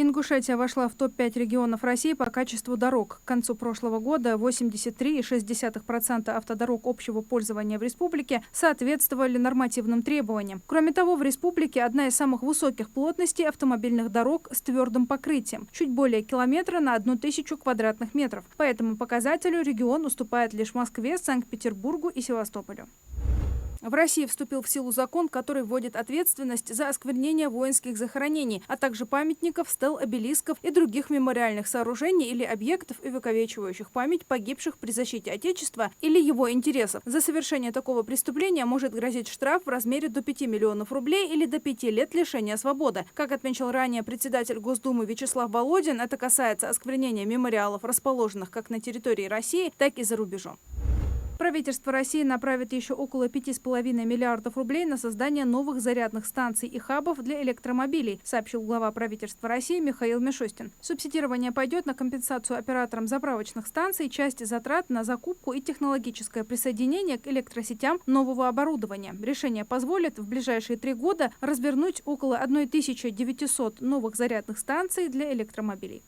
Ингушетия вошла в топ-5 регионов России по качеству дорог. К концу прошлого года 83,6% автодорог общего пользования в республике соответствовали нормативным требованиям. Кроме того, в республике одна из самых высоких плотностей автомобильных дорог с твердым покрытием – чуть более километра на 1000 квадратных метров. По этому показателю регион уступает лишь Москве, Санкт-Петербургу и Севастополю. В России вступил в силу закон, который вводит ответственность за осквернение воинских захоронений, а также памятников, стел, обелисков и других мемориальных сооружений или объектов, увековечивающих память погибших при защите Отечества или его интересов. За совершение такого преступления может грозить штраф в размере до 5 миллионов рублей или до 5 лет лишения свободы. Как отмечал ранее председатель Госдумы Вячеслав Володин, это касается осквернения мемориалов, расположенных как на территории России, так и за рубежом. Правительство России направит еще около 5,5 миллиардов рублей на создание новых зарядных станций и хабов для электромобилей, сообщил глава правительства России Михаил Мишустин. Субсидирование пойдет на компенсацию операторам заправочных станций, части затрат на закупку и технологическое присоединение к электросетям нового оборудования. Решение позволит в ближайшие 3 года развернуть около 1900 новых зарядных станций для электромобилей.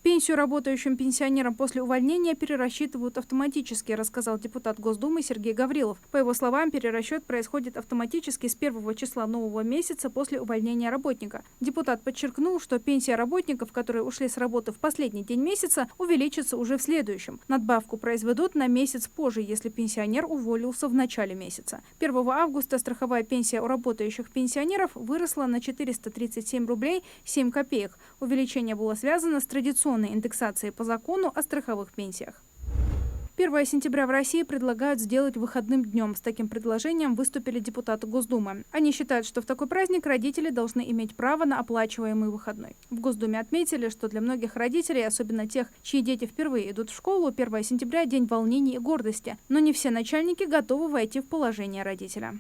Пенсию работающим пенсионерам после увольнения перерасчитывают автоматически, рассказал депутат Госдумы Сергей Гаврилов. По его словам, перерасчет происходит автоматически с 1 числа нового месяца после увольнения работника. Депутат подчеркнул, что пенсия работников, которые ушли с работы в последний день месяца, увеличится уже в следующем. Надбавку произведут на месяц позже, если пенсионер уволился в начале месяца. 1 августа страховая пенсия у работающих пенсионеров выросла на 437 рублей 7 копеек. Увеличение было связано с традиционной индексации по закону о страховых пенсиях. 1 сентября в России предлагают сделать выходным днем. С таким предложением выступили депутаты Госдумы. Они считают, что в такой праздник родители должны иметь право на оплачиваемый выходной. В Госдуме отметили, что для многих родителей, особенно тех, чьи дети впервые идут в школу, 1 сентября – день волнений и гордости. Но не все начальники готовы войти в положение родителя.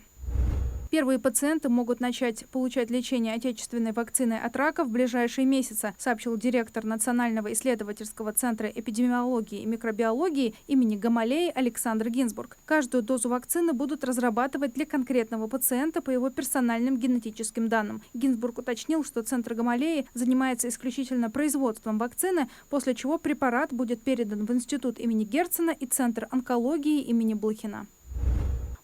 Первые пациенты могут начать получать лечение отечественной вакциной от рака в ближайшие месяцы, сообщил директор Национального исследовательского центра эпидемиологии и микробиологии имени Гамалеи Александр Гинзбург. Каждую дозу вакцины будут разрабатывать для конкретного пациента по его персональным генетическим данным. Гинзбург уточнил, что центр Гамалеи занимается исключительно производством вакцины, после чего препарат будет передан в Институт имени Герцена и Центр онкологии имени Блохина.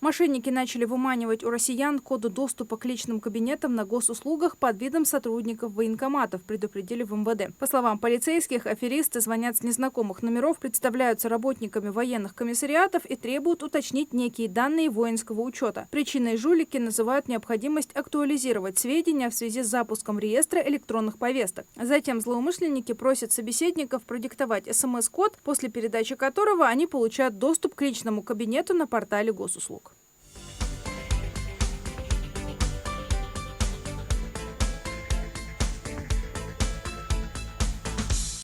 Мошенники начали выманивать у россиян коды доступа к личным кабинетам на госуслугах под видом сотрудников военкоматов, предупредили в МВД. По словам полицейских, аферисты звонят с незнакомых номеров, представляются работниками военных комиссариатов и требуют уточнить некие данные воинского учета. Причиной жулики называют необходимость актуализировать сведения в связи с запуском реестра электронных повесток. Затем злоумышленники просят собеседников продиктовать СМС-код, после передачи которого они получают доступ к личному кабинету на портале госуслуг.